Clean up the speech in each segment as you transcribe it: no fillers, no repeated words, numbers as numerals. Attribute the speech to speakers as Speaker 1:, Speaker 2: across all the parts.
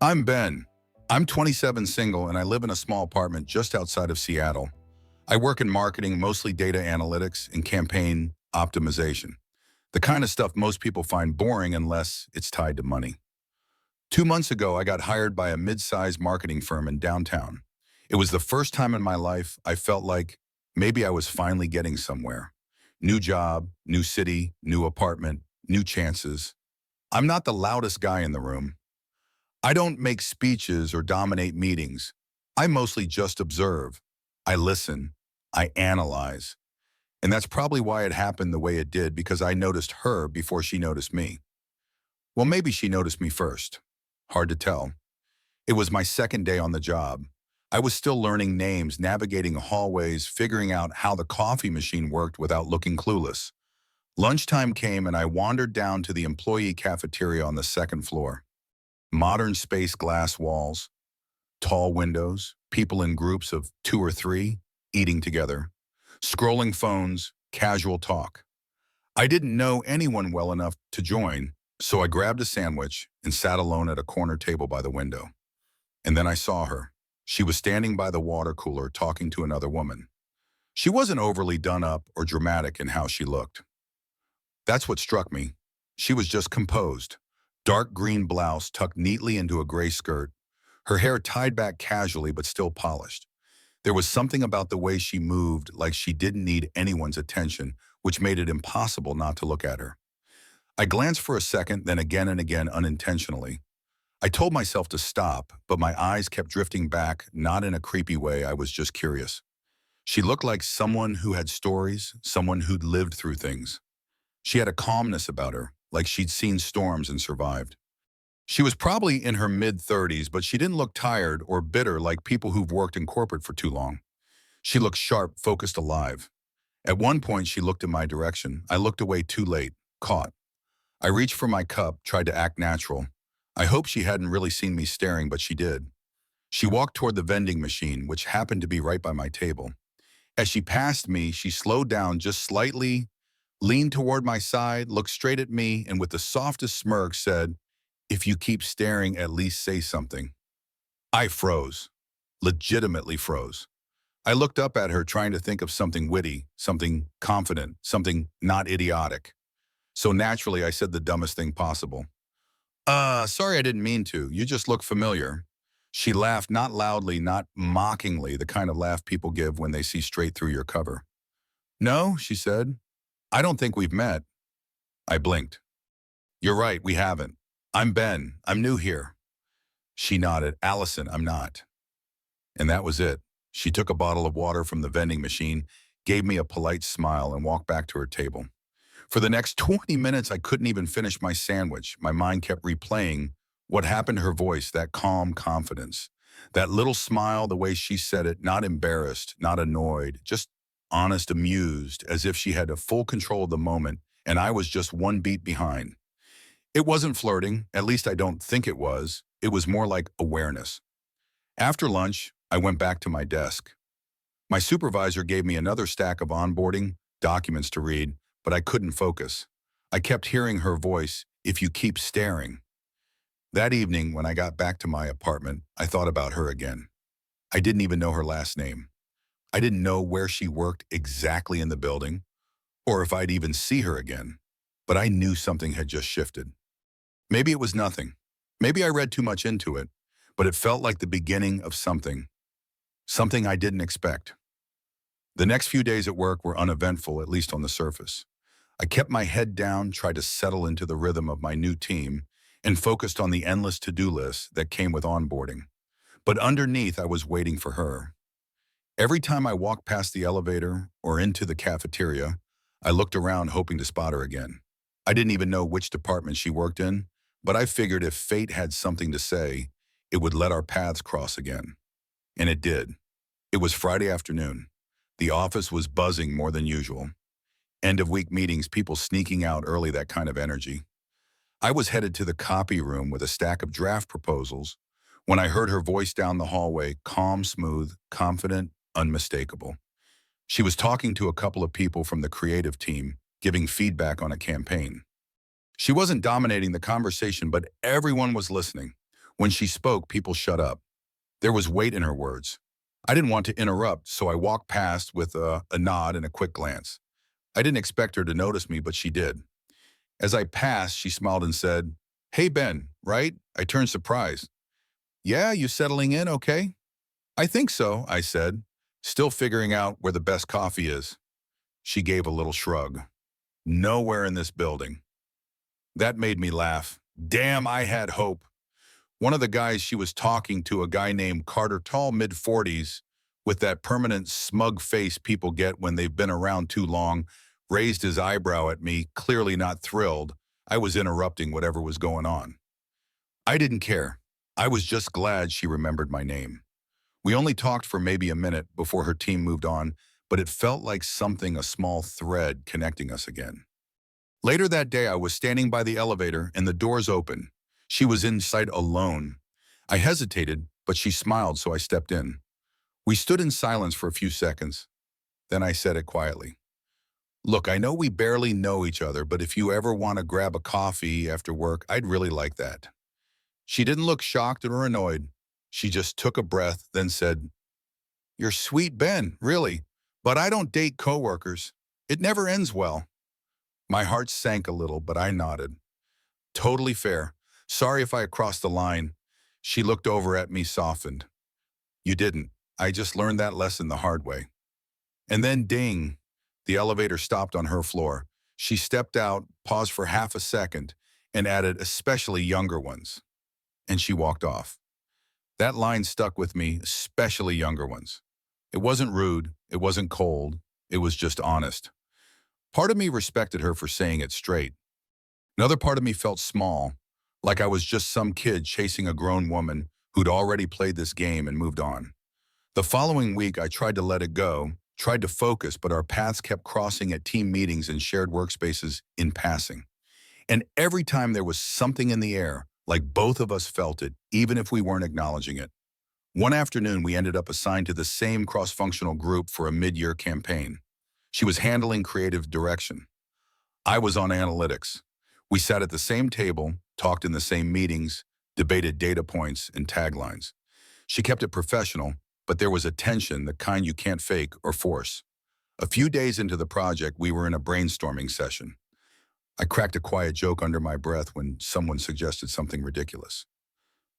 Speaker 1: I'm Ben. I'm 27, single, and I live in a small apartment just outside of Seattle. I work in marketing, mostly data analytics and campaign optimization, the kind of stuff most people find boring unless it's tied to money. 2 months ago, I got hired by a mid-sized marketing firm in downtown. It was the first time in my life I felt like maybe I was finally getting somewhere. New job, new city, new apartment, new chances. I'm not the loudest guy in the room. I don't make speeches or dominate meetings. I mostly just observe. I listen. I analyze. And that's probably why it happened the way it did, because I noticed her before she noticed me. Well, maybe she noticed me first. Hard to tell. It was my second day on the job. I was still learning names, navigating hallways, figuring out how the coffee machine worked without looking clueless. Lunchtime came and I wandered down to the employee cafeteria on the second floor. Modern space glass walls, tall windows, people in groups of two or three, eating together, scrolling phones, casual talk. I didn't know anyone well enough to join, so I grabbed a sandwich and sat alone at a corner table by the window. And then I saw her. She was standing by the water cooler talking to another woman. She wasn't overly done up or dramatic in how she looked. That's what struck me. She was just composed. Dark green blouse tucked neatly into a gray skirt, her hair tied back casually but still polished. There was something about the way she moved, like she didn't need anyone's attention, which made it impossible not to look at her. I glanced for a second, then again and again unintentionally. I told myself to stop, but my eyes kept drifting back, not in a creepy way. I was just curious. She looked like someone who had stories, someone who'd lived through things. She had a calmness about her, like she'd seen storms and survived. She was probably in her mid-30s, but she didn't look tired or bitter like people who've worked in corporate for too long. She looked sharp, focused, alive. At one point, she looked in my direction. I looked away too late, caught. I reached for my cup, tried to act natural. I hoped she hadn't really seen me staring, but she did. She walked toward the vending machine, which happened to be right by my table. As she passed me, she slowed down just slightly, leaned toward my side, looked straight at me, and with the softest smirk said, "If you keep staring, at least say something." I froze, legitimately froze. I looked up at her trying to think of something witty, something confident, something not idiotic. So naturally, I said the dumbest thing possible. Sorry, I didn't mean to. You just look familiar." She laughed, not loudly, not mockingly, the kind of laugh people give when they see straight through your cover. "No," she said. "I don't think we've met." I blinked. "You're right, we haven't. I'm Ben. I'm new here." She nodded. "Allison, I'm not." And that was it. She took a bottle of water from the vending machine, gave me a polite smile, and walked back to her table. For the next 20 minutes, I couldn't even finish my sandwich. My mind kept replaying what happened to her voice, that calm confidence, that little smile, the way she said it, not embarrassed, not annoyed, just honest, amused, as if she had a full control of the moment, and I was just one beat behind. It wasn't flirting, at least I don't think it was. It was more like awareness. After lunch, I went back to my desk. My supervisor gave me another stack of onboarding documents to read, but I couldn't focus. I kept hearing her voice, "If you keep staring." That evening, when I got back to my apartment, I thought about her again. I didn't even know her last name. I didn't know where she worked exactly in the building, or if I'd even see her again. But I knew something had just shifted. Maybe it was nothing. Maybe I read too much into it, but it felt like the beginning of something. Something I didn't expect. The next few days at work were uneventful, at least on the surface. I kept my head down, tried to settle into the rhythm of my new team, and focused on the endless to-do list that came with onboarding. But underneath, I was waiting for her. Every time I walked past the elevator or into the cafeteria, I looked around hoping to spot her again. I didn't even know which department she worked in, but I figured if fate had something to say, it would let our paths cross again. And it did. It was Friday afternoon. The office was buzzing more than usual. End-of-week meetings, people sneaking out early, that kind of energy. I was headed to the copy room with a stack of draft proposals when I heard her voice down the hallway, calm, smooth, confident, unmistakable. She was talking to a couple of people from the creative team, giving feedback on a campaign. She wasn't dominating the conversation, but everyone was listening. When she spoke, people shut up. There was weight in her words. I didn't want to interrupt, so I walked past with a nod and a quick glance. I didn't expect her to notice me, but she did. As I passed, she smiled and said, "Hey, Ben, right?" I turned surprised. "Yeah, you settling in okay?" "I think so," I said, still figuring out where the best coffee is. She gave a little shrug. "Nowhere in this building." That made me laugh. Damn, I had hope. One of the guys she was talking to, a guy named Carter, tall, mid-40s, with that permanent smug face people get when they've been around too long, raised his eyebrow at me, clearly not thrilled I was interrupting whatever was going on. I didn't care. I was just glad she remembered my name. We only talked for maybe a minute before her team moved on, but it felt like something, a small thread connecting us again. Later that day, I was standing by the elevator and the doors open. She was inside alone. I hesitated, but she smiled, so I stepped in. We stood in silence for a few seconds. Then I said it quietly. "Look, I know we barely know each other, but if you ever want to grab a coffee after work, I'd really like that." She didn't look shocked or annoyed. She just took a breath, then said, "You're sweet, Ben, really. But I don't date coworkers. It never ends well." My heart sank a little, but I nodded. "Totally fair. Sorry if I crossed the line." She looked over at me, softened. "You didn't. I just learned that lesson the hard way." And then ding, the elevator stopped on her floor. She stepped out, paused for half a second, and added, "especially younger ones." And she walked off. That line stuck with me, "especially younger ones." It wasn't rude, it wasn't cold, it was just honest. Part of me respected her for saying it straight. Another part of me felt small, like I was just some kid chasing a grown woman who'd already played this game and moved on. The following week, I tried to let it go, tried to focus, but our paths kept crossing at team meetings and shared workspaces in passing. And every time there was something in the air, like both of us felt it, even if we weren't acknowledging it. One afternoon, we ended up assigned to the same cross-functional group for a mid-year campaign. She was handling creative direction. I was on analytics. We sat at the same table, talked in the same meetings, debated data points and taglines. She kept it professional, but there was a tension, the kind you can't fake or force. A few days into the project, we were in a brainstorming session. I cracked a quiet joke under my breath when someone suggested something ridiculous.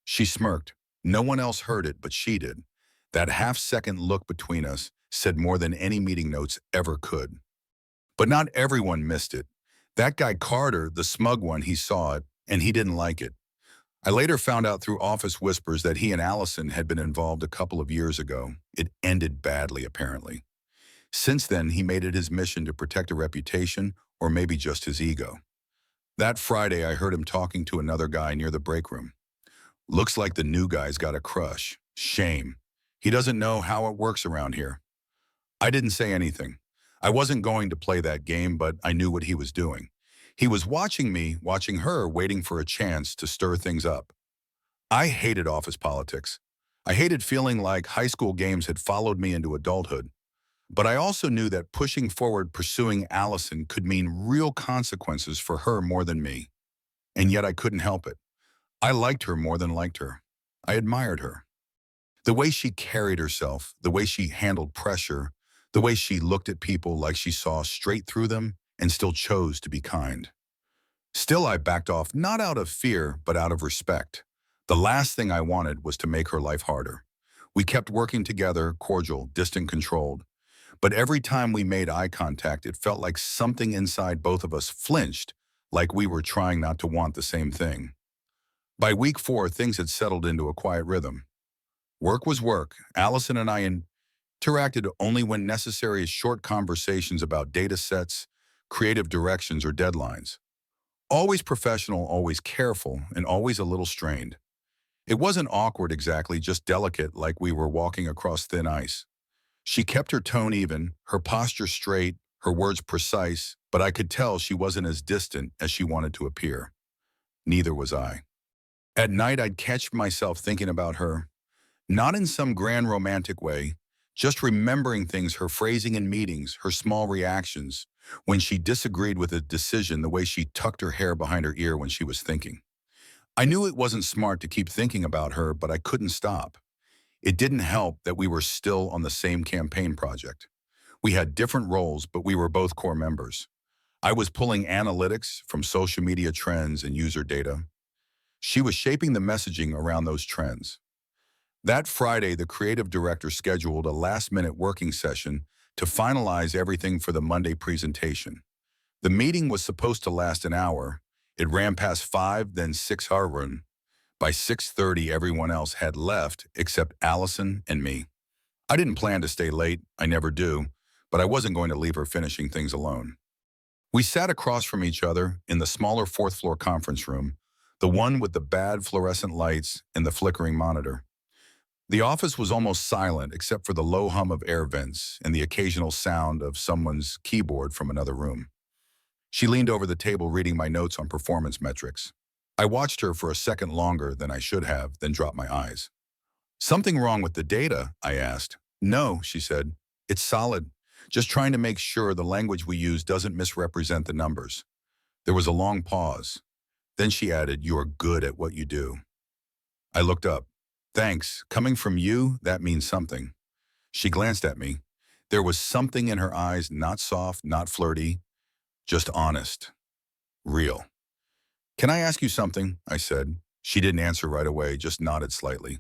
Speaker 1: She smirked. No one else heard it, but she did. That half-second look between us said more than any meeting notes ever could. But not everyone missed it. That guy Carter, the smug one, he saw it, and he didn't like it. I later found out through office whispers that he and Allison had been involved a couple of years ago. It ended badly, apparently. Since then, he made it his mission to protect a reputation, or maybe just his ego. That Friday, I heard him talking to another guy near the break room. "Looks like the new guy's got a crush. Shame. He doesn't know how it works around here." I didn't say anything. I wasn't going to play that game, but I knew what he was doing. He was watching me, watching her, waiting for a chance to stir things up. I hated office politics. I hated feeling like high school games had followed me into adulthood. But I also knew that pushing forward pursuing Allison could mean real consequences for her more than me. And yet I couldn't help it. I liked her more than liked her. I admired her. The way she carried herself, the way she handled pressure, the way she looked at people like she saw straight through them and still chose to be kind. Still, I backed off, not out of fear, but out of respect. The last thing I wanted was to make her life harder. We kept working together, cordial, distant controlled. But every time we made eye contact, it felt like something inside both of us flinched, like we were trying not to want the same thing. By week 4, things had settled into a quiet rhythm. Work was work. Allison and I interacted only when necessary as short conversations about data sets, creative directions, or deadlines. Always professional, always careful, and always a little strained. It wasn't awkward exactly, just delicate, like we were walking across thin ice. She kept her tone even, her posture straight, her words precise, but I could tell she wasn't as distant as she wanted to appear. Neither was I. At night, I'd catch myself thinking about her, not in some grand romantic way, just remembering things, her phrasing in meetings, her small reactions, when she disagreed with a decision, the way she tucked her hair behind her ear when she was thinking. I knew it wasn't smart to keep thinking about her, but I couldn't stop. It didn't help that we were still on the same campaign project. We had different roles, but we were both core members. I was pulling analytics from social media trends and user data. She was shaping the messaging around those trends. That Friday, the creative director scheduled a last-minute working session to finalize everything for the Monday presentation. The meeting was supposed to last an hour. It ran past 5, then 6 hours. By 6:30, everyone else had left except Allison and me. I didn't plan to stay late, I never do, but I wasn't going to leave her finishing things alone. We sat across from each other in the smaller fourth-floor conference room, the one with the bad fluorescent lights and the flickering monitor. The office was almost silent except for the low hum of air vents and the occasional sound of someone's keyboard from another room. She leaned over the table reading my notes on performance metrics. I watched her for a second longer than I should have, then dropped my eyes. "Something wrong with the data?" I asked. "No," she said. "It's solid. Just trying to make sure the language we use doesn't misrepresent the numbers." There was a long pause. Then she added, "You are good at what you do." I looked up. "Thanks. Coming from you, that means something." She glanced at me. There was something in her eyes, not soft, not flirty, just honest, real. "Can I ask you something?" I said. She didn't answer right away, just nodded slightly.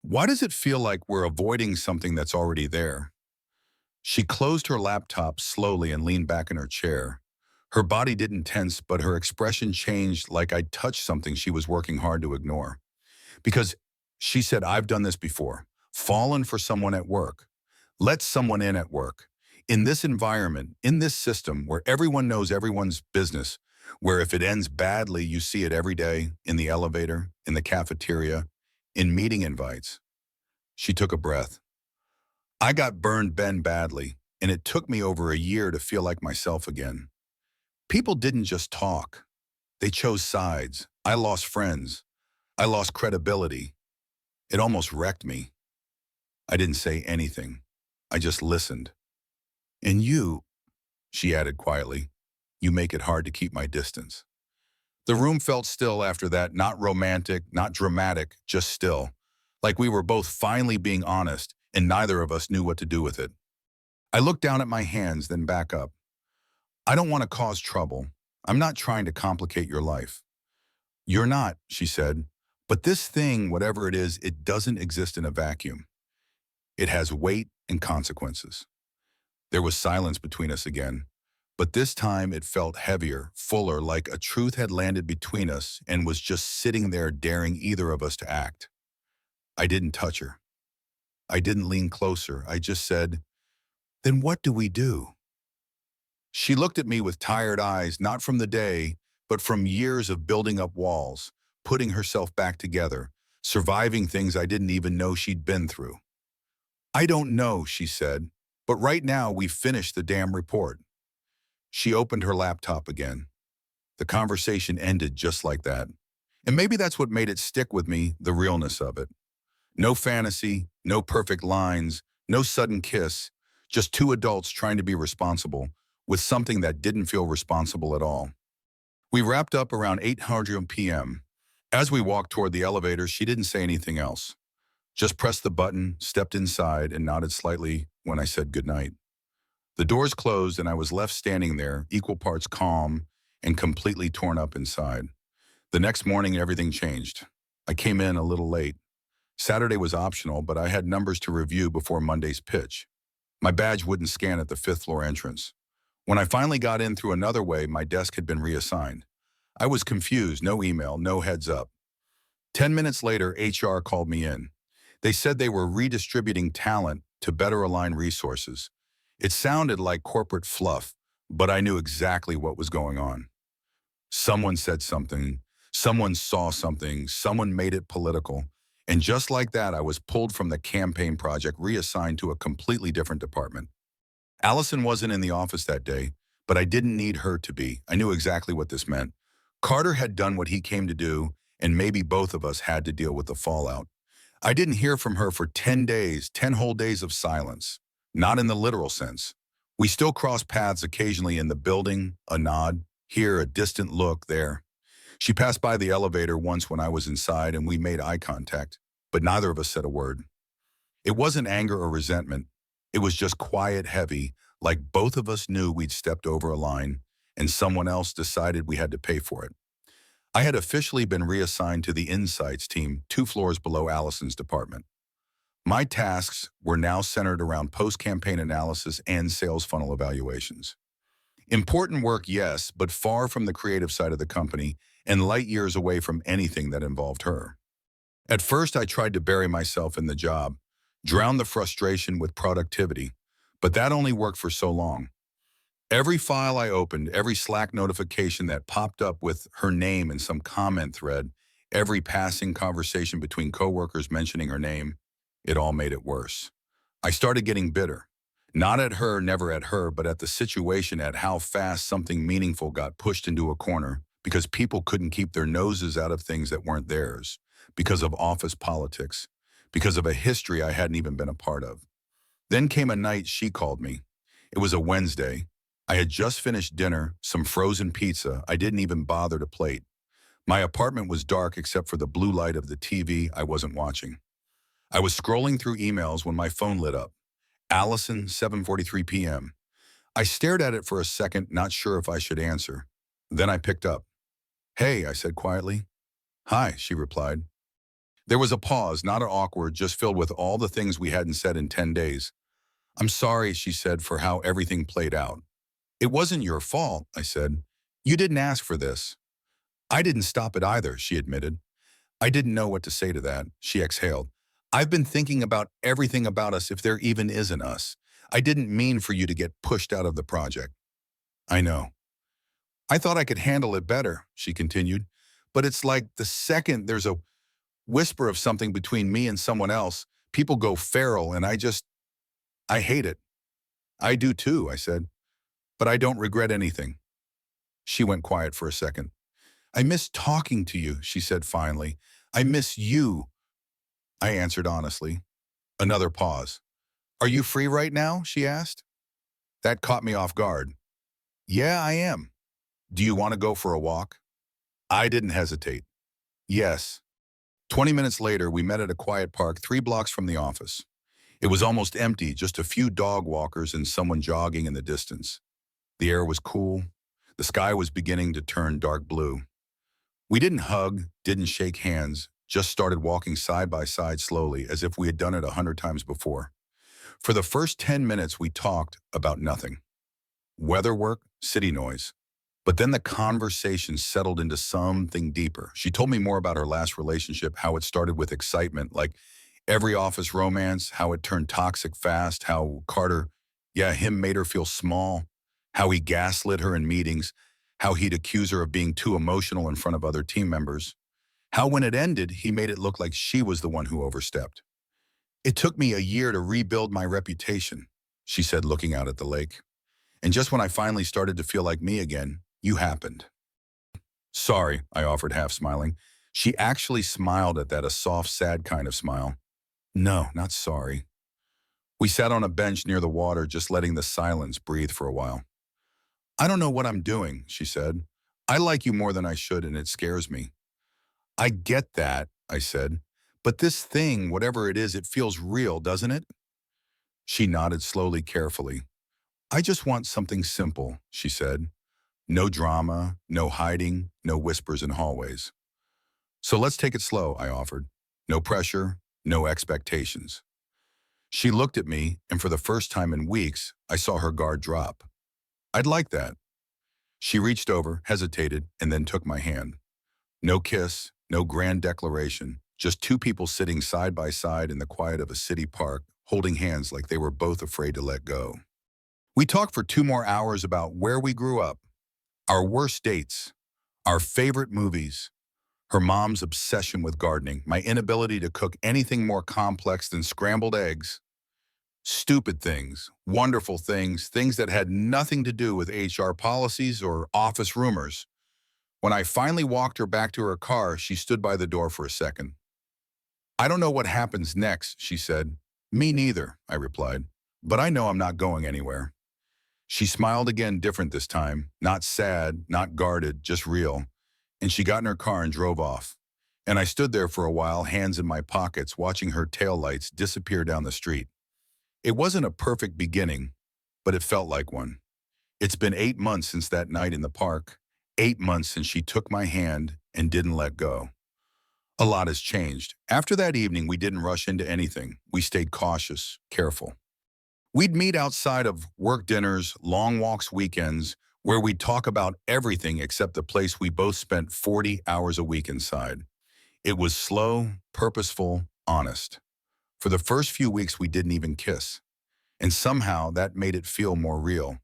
Speaker 1: "Why does it feel like we're avoiding something that's already there?" She closed her laptop slowly and leaned back in her chair. Her body didn't tense, but her expression changed like I'd touched something she was working hard to ignore. Because she said, "I've done this before. Fallen for someone at work. Let someone in at work. In this environment, in this system where everyone knows everyone's business, where if it ends badly, you see it every day, in the elevator, in the cafeteria, in meeting invites." She took a breath. "I got burned Ben badly, and it took me over a year to feel like myself again. People didn't just talk. They chose sides. I lost friends. I lost credibility. It almost wrecked me." I didn't say anything. I just listened. "And you," she added quietly, "you make it hard to keep my distance." The room felt still after that, not romantic, not dramatic, just still. Like we were both finally being honest, and neither of us knew what to do with it. I looked down at my hands, then back up. "I don't want to cause trouble. I'm not trying to complicate your life." "You're not," she said. "But this thing, whatever it is, it doesn't exist in a vacuum. It has weight and consequences." There was silence between us again, but this time it felt heavier, fuller, like a truth had landed between us and was just sitting there daring either of us to act. I didn't touch her. I didn't lean closer. I just said, "Then what do we do?" She looked at me with tired eyes, not from the day, but from years of building up walls, putting herself back together, surviving things I didn't even know she'd been through. "I don't know," she said, "but right now we've finished the damn report." She opened her laptop again. The conversation ended just like that. And maybe that's what made it stick with me, the realness of it. No fantasy, no perfect lines, no sudden kiss, just two adults trying to be responsible with something that didn't feel responsible at all. We wrapped up around 8:00 p.m. As we walked toward the elevator, she didn't say anything else. Just pressed the button, stepped inside, and nodded slightly when I said goodnight. The doors closed and I was left standing there, equal parts calm and completely torn up inside. The next morning, everything changed. I came in a little late. Saturday was optional, but I had numbers to review before Monday's pitch. My badge wouldn't scan at the fifth floor entrance. When I finally got in through another way, my desk had been reassigned. I was confused, no email, no heads up. 10 minutes later, HR called me in. They said they were redistributing talent to better align resources. It sounded like corporate fluff, but I knew exactly what was going on. Someone said something, someone saw something, someone made it political. And just like that, I was pulled from the campaign project, reassigned to a completely different department. Allison wasn't in the office that day, but I didn't need her to be. I knew exactly what this meant. Carter had done what he came to do, and maybe both of us had to deal with the fallout. I didn't hear from her for 10 days, 10 whole days of silence. Not in the literal sense. We still crossed paths occasionally in the building, a nod, here a distant look, there. She passed by the elevator once when I was inside and we made eye contact, but neither of us said a word. It wasn't anger or resentment. It was just quiet, heavy, like both of us knew we'd stepped over a line and someone else decided we had to pay for it. I had officially been reassigned to the insights team 2 floors below Allison's department. My tasks were now centered around post-campaign analysis and sales funnel evaluations. Important work, yes, but far from the creative side of the company and light years away from anything that involved her. At first, I tried to bury myself in the job, drown the frustration with productivity, but that only worked for so long. Every file I opened, every Slack notification that popped up with her name in some comment thread, every passing conversation between coworkers mentioning her name, it all made it worse. I started getting bitter. Not at her, never at her, but at the situation, at how fast something meaningful got pushed into a corner because people couldn't keep their noses out of things that weren't theirs, because of office politics, because of a history I hadn't even been a part of. Then came a night she called me. It was a Wednesday. I had just finished dinner, some frozen pizza I didn't even bother to plate. My apartment was dark except for the blue light of the TV I wasn't watching. I was scrolling through emails when my phone lit up. Allison, 7:43 p.m. I stared at it for a second, not sure if I should answer. Then I picked up. "Hey," I said quietly. "Hi," she replied. There was a pause, not awkward, just filled with all the things we hadn't said in 10 days. "I'm sorry," she said, "for how everything played out." "It wasn't your fault," I said. "You didn't ask for this." "I didn't stop it either," she admitted. I didn't know what to say to that. She exhaled. "I've been thinking about everything about us if there even is an us. I didn't mean for you to get pushed out of the project." "I know." "I thought I could handle it better," she continued. "But it's like the second there's a whisper of something between me and someone else, people go feral and I hate it." "I do too," I said. "But I don't regret anything." She went quiet for a second. "I miss talking to you," she said finally. "I miss you." I answered honestly. Another pause. "Are you free right now?" she asked. That caught me off guard. "Yeah, I am." "Do you want to go for a walk?" I didn't hesitate. "Yes." 20 minutes later, we met at a quiet park 3 blocks from the office. It was almost empty, just a few dog walkers and someone jogging in the distance. The air was cool. The sky was beginning to turn dark blue. We didn't hug, didn't shake hands, just started walking side by side slowly, as if we had done it 100 times before. For the first 10 minutes, we talked about nothing. Weather work, city noise. But then the conversation settled into something deeper. She told me more about her last relationship, how it started with excitement, like every office romance, how it turned toxic fast, how Carter, yeah, him made her feel small, how he gaslit her in meetings, how he'd accuse her of being too emotional in front of other team members, how when it ended, he made it look like she was the one who overstepped. "It took me a year to rebuild my reputation," she said, looking out at the lake. "And just when I finally started to feel like me again, you happened." "Sorry," I offered, half smiling. She actually smiled at that, a soft, sad kind of smile. "No, not sorry." We sat on a bench near the water, just letting the silence breathe for a while. "I don't know what I'm doing," she said. "I like you more than I should, and it scares me." "I get that," I said. "But this thing, whatever it is, it feels real, doesn't it?" She nodded slowly, carefully. "I just want something simple," she said. "No drama, no hiding, no whispers in hallways." "So let's take it slow," I offered. "No pressure, no expectations." She looked at me, and for the first time in weeks, I saw her guard drop. "I'd like that." She reached over, hesitated, and then took my hand. No kiss, no grand declaration, just 2 people sitting side by side in the quiet of a city park, holding hands like they were both afraid to let go. We talked for 2 more hours about where we grew up, our worst dates, our favorite movies, her mom's obsession with gardening, my inability to cook anything more complex than scrambled eggs, stupid things, wonderful things, things that had nothing to do with HR policies or office rumors. When I finally walked her back to her car, she stood by the door for a second. "I don't know what happens next," she said. "Me neither," I replied. "But I know I'm not going anywhere." She smiled again, different this time, not sad, not guarded, just real. and she got in her car and drove off. And I stood there for a while, hands in my pockets, watching her taillights disappear down the street. It wasn't a perfect beginning, but it felt like one. It's been 8 months since that night in the park, 8 months since she took my hand and didn't let go. A lot has changed. After that evening, we didn't rush into anything. We stayed cautious, careful. We'd meet outside of work dinners, long walks, weekends, where we'd talk about everything except the place we both spent 40 hours a week inside. It was slow, purposeful, honest. For the first few weeks, we didn't even kiss. And somehow that made it feel more real.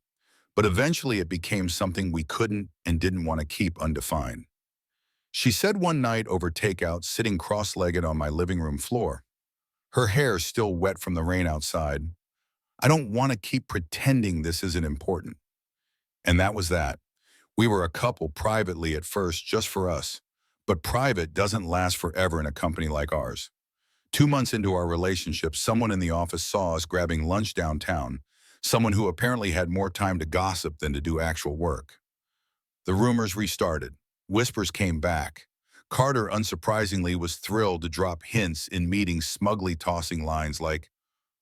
Speaker 1: But eventually it became something we couldn't and didn't want to keep undefined. She said one night over takeout, sitting cross-legged on my living room floor, her hair still wet from the rain outside, "I don't want to keep pretending this isn't important." And that was that. We were a couple privately at first, just for us. But private doesn't last forever in a company like ours. 2 months into our relationship, someone in the office saw us grabbing lunch downtown, someone who apparently had more time to gossip than to do actual work. The rumors restarted. Whispers came back. Carter, unsurprisingly, was thrilled to drop hints in meetings, smugly tossing lines like,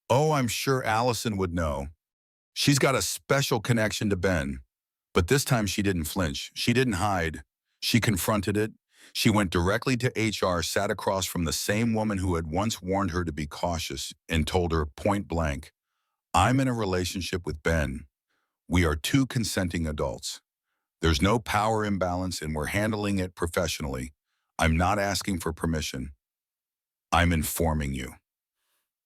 Speaker 1: "Oh, I'm sure Allison would know. She's got a special connection to Ben." But this time she didn't flinch. She didn't hide. She confronted it. She went directly to HR, sat across from the same woman who had once warned her to be cautious, and told her point blank, "I'm in a relationship with Ben. We are two consenting adults. There's no power imbalance and we're handling it professionally. I'm not asking for permission. I'm informing you."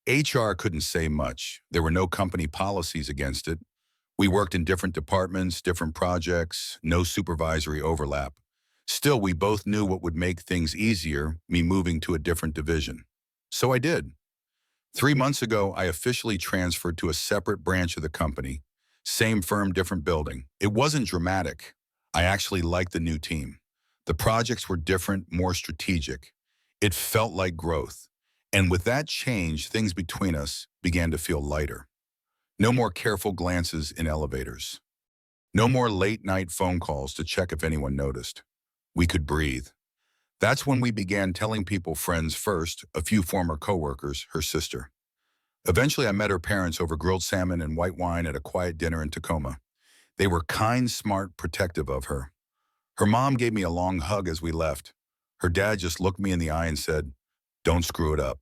Speaker 1: HR couldn't say much. There were no company policies against it. We worked in different departments, different projects, no supervisory overlap. Still, we both knew what would make things easier, me moving to a different division. So I did. 3 months ago, I officially transferred to a separate branch of the company. Same firm, different building. It wasn't dramatic. I actually liked the new team. The projects were different, more strategic. It felt like growth. And with that change, things between us began to feel lighter. No more careful glances in elevators. No more late-night phone calls to check if anyone noticed. We could breathe. That's when we began telling people, friends first, a few former coworkers, her sister. Eventually, I met her parents over grilled salmon and white wine at a quiet dinner in Tacoma. They were kind, smart, protective of her. Her mom gave me a long hug as we left. Her dad just looked me in the eye and said, "Don't screw it up."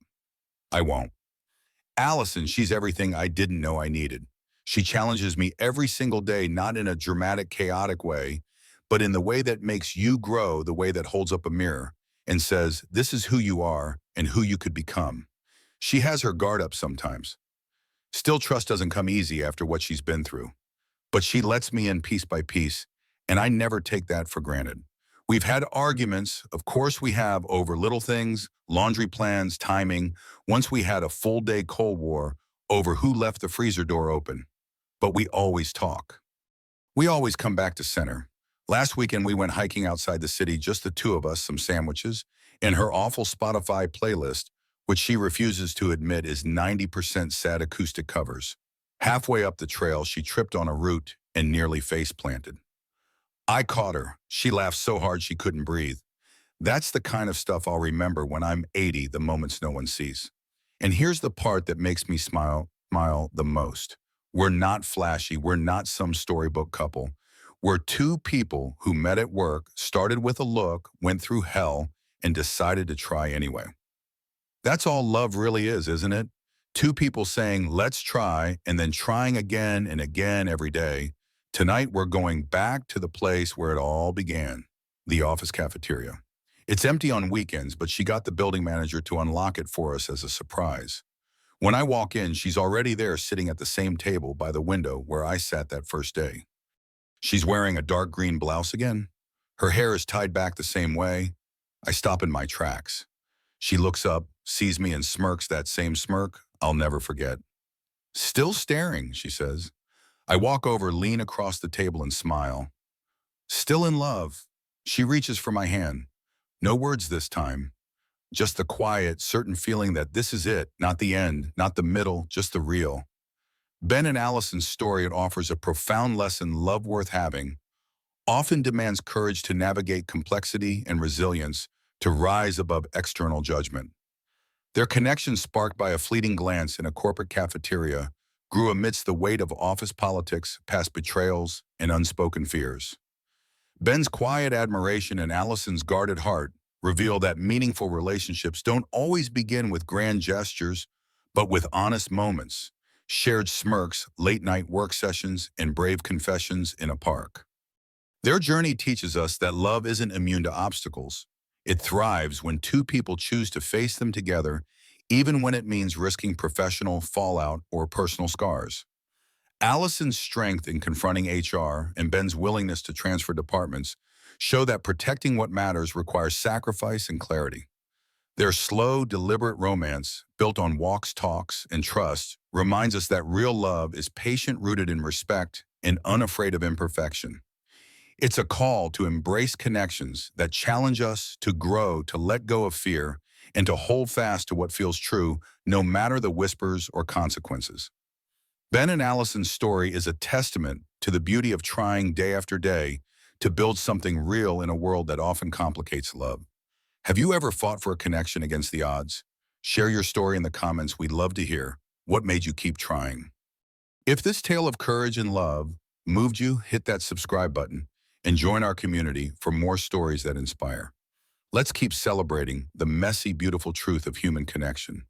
Speaker 1: "I won't." Allison, she's everything I didn't know I needed. She challenges me every single day, not in a dramatic, chaotic way, but in the way that makes you grow, the way that holds up a mirror and says, "This is who you are and who you could become." She has her guard up sometimes. Still, trust doesn't come easy after what she's been through. But she lets me in piece by piece, and I never take that for granted. We've had arguments, of course we have, over little things, laundry plans, timing. Once we had a full-day Cold War over who left the freezer door open. But we always talk. We always come back to center. Last weekend we went hiking outside the city, just the two of us, some sandwiches, and her awful Spotify playlist, which she refuses to admit is 90% sad acoustic covers. Halfway up the trail, she tripped on a root and nearly face-planted. I caught her. She laughed so hard she couldn't breathe. That's the kind of stuff I'll remember when I'm 80, the moments no one sees. And here's the part that makes me smile the most. We're not flashy. We're not some storybook couple. We're two people who met at work, started with a look, went through hell, and decided to try anyway. That's all love really is, isn't it? Two people saying, "Let's try," and then trying again and again every day. Tonight, we're going back to the place where it all began, the office cafeteria. It's empty on weekends, but she got the building manager to unlock it for us as a surprise. When I walk in, she's already there, sitting at the same table by the window where I sat that first day. She's wearing a dark green blouse again. Her hair is tied back the same way. I stop in my tracks. She looks up, sees me, and smirks that same smirk I'll never forget. "Still staring," she says. I walk over, lean across the table, and smile. "Still in love." She reaches for my hand. No words this time. Just the quiet, certain feeling that this is it, not the end, not the middle, just the real. Ben and Allison's story, it offers a profound lesson, love worth having. often demands courage to navigate complexity and resilience to rise above external judgment. Their connection, sparked by a fleeting glance in a corporate cafeteria, grew amidst the weight of office politics, past betrayals, and unspoken fears. Ben's quiet admiration and Allison's guarded heart reveal that meaningful relationships don't always begin with grand gestures, but with honest moments, shared smirks, late-night work sessions, and brave confessions in a park. Their journey teaches us that love isn't immune to obstacles. It thrives when two people choose to face them together, even when it means risking professional fallout or personal scars. Allison's strength in confronting HR and Ben's willingness to transfer departments show that protecting what matters requires sacrifice and clarity. Their slow, deliberate romance, built on walks, talks, and trust, reminds us that real love is patient, rooted in respect, and unafraid of imperfection. It's a call to embrace connections that challenge us to grow, to let go of fear, and to hold fast to what feels true, no matter the whispers or consequences. Ben and Allison's story is a testament to the beauty of trying day after day to build something real in a world that often complicates love. Have you ever fought for a connection against the odds? Share your story in the comments. We'd love to hear what made you keep trying. If this tale of courage and love moved you, hit that subscribe button and join our community for more stories that inspire. Let's keep celebrating the messy, beautiful truth of human connection.